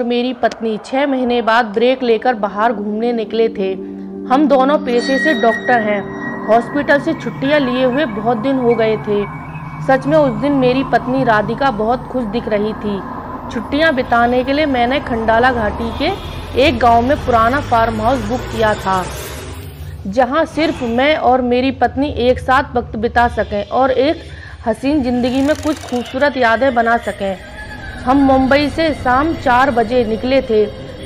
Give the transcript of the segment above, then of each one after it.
और मेरी पत्नी 6 महीने बाद ब्रेक लेकर बाहर घूमने निकले थे। हम दोनों पेशे से डॉक्टर हैं। हॉस्पिटल से छुट्टियां लिए हुए बहुत दिन हो गए थे। सच में उस दिन मेरी पत्नी राधिका बहुत खुश दिख रही थी। छुट्टियां बिताने के लिए मैंने खंडाला घाटी के एक गांव में पुराना फार्म हाउस बुक किया था, जहां सिर्फ मैं और मेरी पत्नी एक साथ वक्त बिता सकें और एक हसीन ज़िंदगी में कुछ खूबसूरत यादें बना सकें। हम मुंबई से शाम 4 बजे निकले थे।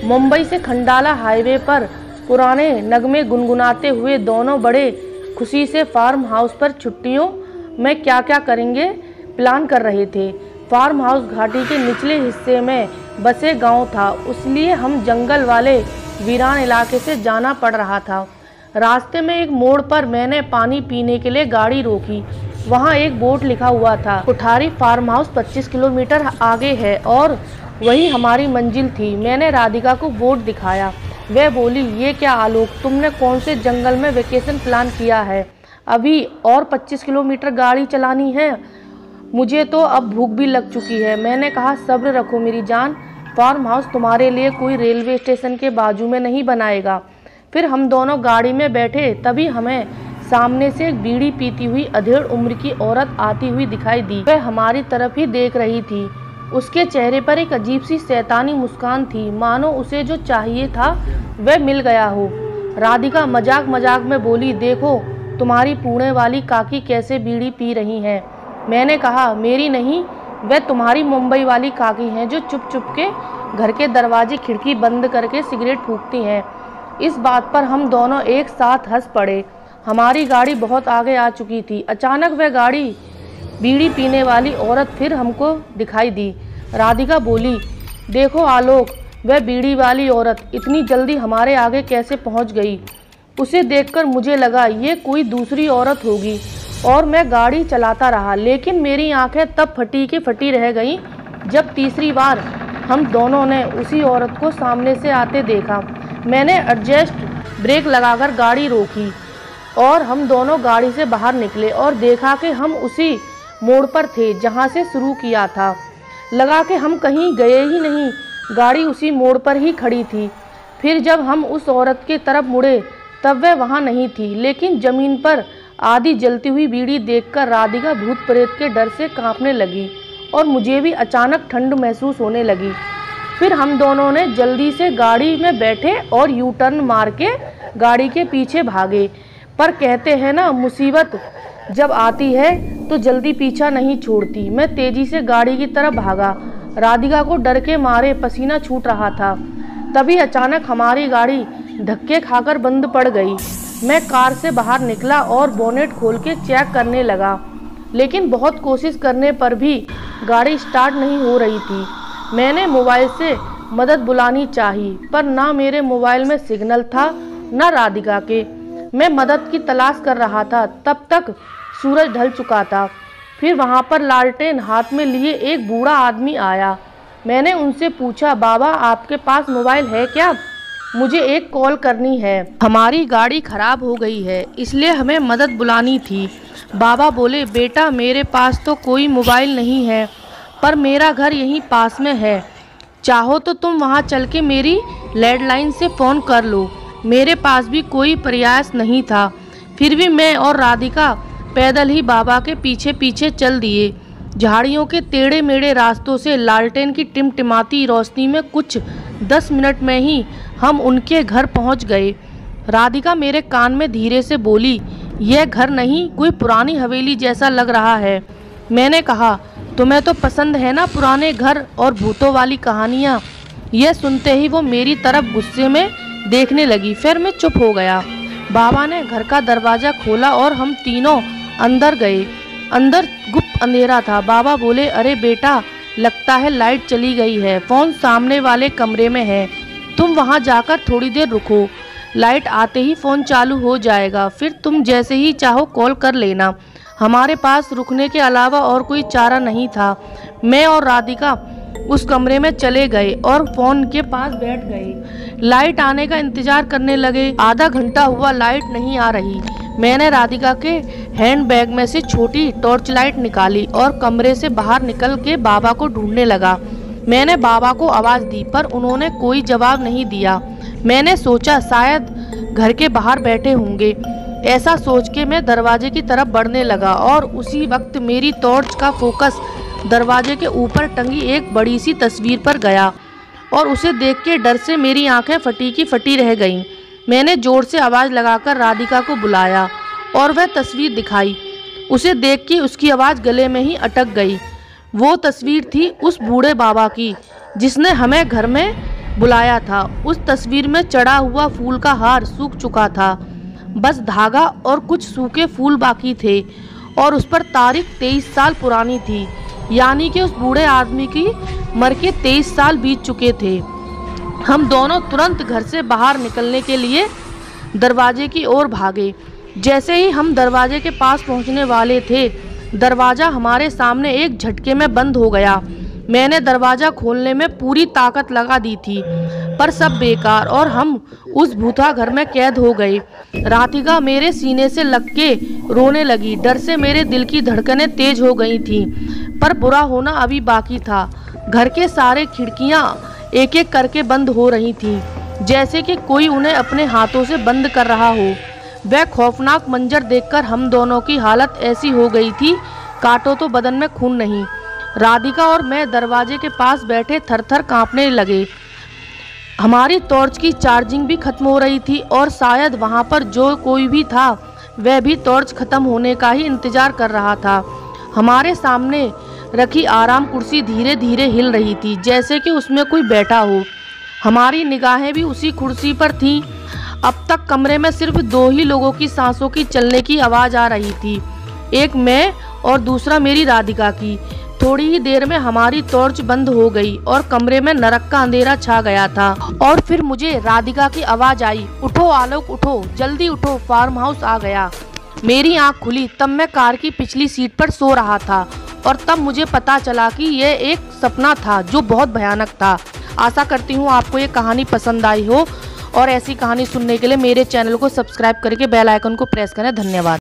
मुंबई से खंडाला हाईवे पर पुराने नगमे गुनगुनाते हुए दोनों बड़े खुशी से फार्म हाउस पर छुट्टियों में क्या क्या करेंगे प्लान कर रहे थे। फार्म हाउस घाटी के निचले हिस्से में बसे गांव था, इसलिए हम जंगल वाले वीरान इलाके से जाना पड़ रहा था। रास्ते में एक मोड़ पर मैंने पानी पीने के लिए गाड़ी रोकी। वहाँ एक बोर्ड लिखा हुआ था, कोठारी फार्म हाउस 25 किलोमीटर आगे है, और वही हमारी मंजिल थी। मैंने राधिका को बोर्ड दिखाया। वह बोली, ये क्या आलोक, तुमने कौन से जंगल में वेकेशन प्लान किया है? अभी और 25 किलोमीटर गाड़ी चलानी है? मुझे तो अब भूख भी लग चुकी है। मैंने कहा, सब्र रखो मेरी जान, फार्म हाउस तुम्हारे लिए कोई रेलवे स्टेशन के बाजू में नहीं बनाएगा। फिर हम दोनों गाड़ी में बैठे, तभी हमें सामने से एक बीड़ी पीती हुई अधेड़ उम्र की औरत आती हुई दिखाई दी। वह हमारी तरफ ही देख रही थी। उसके चेहरे पर एक अजीब सी शैतानी मुस्कान थी, मानो उसे जो चाहिए था वह मिल गया हो। राधिका मजाक मजाक में बोली, देखो तुम्हारी पुणे वाली काकी कैसे बीड़ी पी रही हैं। मैंने कहा, मेरी नहीं, वह तुम्हारी मुंबई वाली काकी हैं जो चुप चुप के घर के दरवाजे खिड़की बंद करके सिगरेट फूंकती हैं। इस बात पर हम दोनों एक साथ हंस पड़े। हमारी गाड़ी बहुत आगे आ चुकी थी। अचानक वह गाड़ी बीड़ी पीने वाली औरत फिर हमको दिखाई दी। राधिका बोली, देखो आलोक, वह बीड़ी वाली औरत इतनी जल्दी हमारे आगे कैसे पहुंच गई? उसे देखकर मुझे लगा ये कोई दूसरी औरत होगी और मैं गाड़ी चलाता रहा, लेकिन मेरी आंखें तब फटी की फटी रह गईं जब तीसरी बार हम दोनों ने उसी औरत को सामने से आते देखा। मैंने एडजस्ट ब्रेक लगाकर गाड़ी रोकी और हम दोनों गाड़ी से बाहर निकले और देखा कि हम उसी मोड़ पर थे जहां से शुरू किया था। लगा कि हम कहीं गए ही नहीं, गाड़ी उसी मोड़ पर ही खड़ी थी। फिर जब हम उस औरत की तरफ मुड़े तब वह वहां नहीं थी, लेकिन जमीन पर आधी जलती हुई बीड़ी देखकर राधिका भूत प्रेत के डर से कांपने लगी और मुझे भी अचानक ठंड महसूस होने लगी। फिर हम दोनों ने जल्दी से गाड़ी में बैठे और यू टर्न मार के गाड़ी के पीछे भागे। पर कहते हैं ना, मुसीबत जब आती है तो जल्दी पीछा नहीं छोड़ती। मैं तेजी से गाड़ी की तरफ भागा। राधिका को डर के मारे पसीना छूट रहा था। तभी अचानक हमारी गाड़ी धक्के खाकर बंद पड़ गई। मैं कार से बाहर निकला और बोनेट खोल के चेक करने लगा, लेकिन बहुत कोशिश करने पर भी गाड़ी स्टार्ट नहीं हो रही थी। मैंने मोबाइल से मदद बुलानी चाही, पर ना मेरे मोबाइल में सिग्नल था न राधिका के। मैं मदद की तलाश कर रहा था, तब तक सूरज ढल चुका था। फिर वहां पर लालटेन हाथ में लिए एक बूढ़ा आदमी आया। मैंने उनसे पूछा, बाबा आपके पास मोबाइल है क्या? मुझे एक कॉल करनी है। हमारी गाड़ी खराब हो गई है, इसलिए हमें मदद बुलानी थी। बाबा बोले, बेटा मेरे पास तो कोई मोबाइल नहीं है, पर मेरा घर यहीं पास में है। चाहो तो तुम वहां चल के मेरी लैंडलाइन से फ़ोन कर लो। मेरे पास भी कोई प्रयास नहीं था। फिर भी मैं और राधिका पैदल ही बाबा के पीछे पीछे चल दिए। झाड़ियों के टेढ़े मेढ़े रास्तों से लालटेन की टिमटिमाती रोशनी में कुछ 10 मिनट में ही हम उनके घर पहुंच गए। राधिका मेरे कान में धीरे से बोली, यह घर नहीं, कोई पुरानी हवेली जैसा लग रहा है। मैंने कहा, तुम्हें तो पसंद है ना पुराने घर और भूतों वाली कहानियाँ। यह सुनते ही वो मेरी तरफ गुस्से में देखने लगी। फिर मैं चुप हो गया। बाबा ने घर का दरवाज़ा खोला और हम तीनों अंदर गए। अंदर गुप्त अंधेरा था। बाबा बोले, अरे बेटा, लगता है लाइट चली गई है। फ़ोन सामने वाले कमरे में है, तुम वहां जाकर थोड़ी देर रुको। लाइट आते ही फ़ोन चालू हो जाएगा, फिर तुम जैसे ही चाहो कॉल कर लेना। हमारे पास रुकने के अलावा और कोई चारा नहीं था। मैं और राधिका उस कमरे में चले गए और फ़ोन के पास बैठ गए। लाइट आने का इंतज़ार करने लगे। आधा घंटा हुआ, लाइट नहीं आ रही। मैंने राधिका के हैंड बैग में से छोटी टॉर्च लाइट निकाली और कमरे से बाहर निकल के बाबा को ढूंढने लगा। मैंने बाबा को आवाज़ दी पर उन्होंने कोई जवाब नहीं दिया। मैंने सोचा शायद घर के बाहर बैठे होंगे। ऐसा सोच के मैं दरवाजे की तरफ बढ़ने लगा और उसी वक्त मेरी टॉर्च का फोकस दरवाजे के ऊपर टंगी एक बड़ी सी तस्वीर पर गया और उसे देख के डर से मेरी आंखें फटी की फटी रह गईं। मैंने जोर से आवाज़ लगाकर राधिका को बुलाया और वह तस्वीर दिखाई। उसे देख के उसकी आवाज़ गले में ही अटक गई। वो तस्वीर थी उस बूढ़े बाबा की जिसने हमें घर में बुलाया था। उस तस्वीर में चढ़ा हुआ फूल का हार सूख चुका था, बस धागा और कुछ सूखे फूल बाकी थे और उस पर तारीख 23 साल पुरानी थी, यानी कि उस बूढ़े आदमी की मर के 23 साल बीत चुके थे। हम दोनों तुरंत घर से बाहर निकलने के लिए दरवाजे की ओर भागे। जैसे ही हम दरवाजे के पास पहुंचने वाले थे, दरवाज़ा हमारे सामने एक झटके में बंद हो गया। मैंने दरवाज़ा खोलने में पूरी ताकत लगा दी थी पर सब बेकार और हम उस भूता घर में कैद हो गए। राधिका मेरे सीने से लग के रोने लगी। डर से मेरे दिल की धड़कनें तेज हो गई थीं, पर बुरा होना अभी बाकी था। घर के सारे खिड़कियां एक एक करके बंद हो रही थीं, जैसे कि कोई उन्हें अपने हाथों से बंद कर रहा हो। वह खौफनाक मंजर देखकर हम दोनों की हालत ऐसी हो गई थी, काटो तो बदन में खून नहीं। राधिका और मैं दरवाजे के पास बैठे थर-थर कांपने लगे। हमारी टॉर्च की चार्जिंग भी खत्म हो रही थी और शायद वहां पर जो कोई भी था वह भी टॉर्च खत्म होने का ही इंतजार कर रहा था। हमारे सामने रखी आराम कुर्सी धीरे धीरे हिल रही थी, जैसे कि उसमें कोई बैठा हो। हमारी निगाहें भी उसी कुर्सी पर थीं। अब तक कमरे में सिर्फ 2 ही लोगों की सांसों की चलने की आवाज़ आ रही थी, एक मैं और दूसरा मेरी राधिका की। थोड़ी ही देर में हमारी टॉर्च बंद हो गई और कमरे में नरक का अंधेरा छा गया था। और फिर मुझे राधिका की आवाज़ आई, उठो आलोक उठो, जल्दी उठो, फार्म हाउस आ गया। मेरी आंख खुली तब मैं कार की पिछली सीट पर सो रहा था और तब मुझे पता चला कि यह एक सपना था जो बहुत भयानक था। आशा करती हूँ आपको ये कहानी पसंद आई हो और ऐसी कहानी सुनने के लिए मेरे चैनल को सब्सक्राइब करके बेल आइकन को प्रेस करें। धन्यवाद।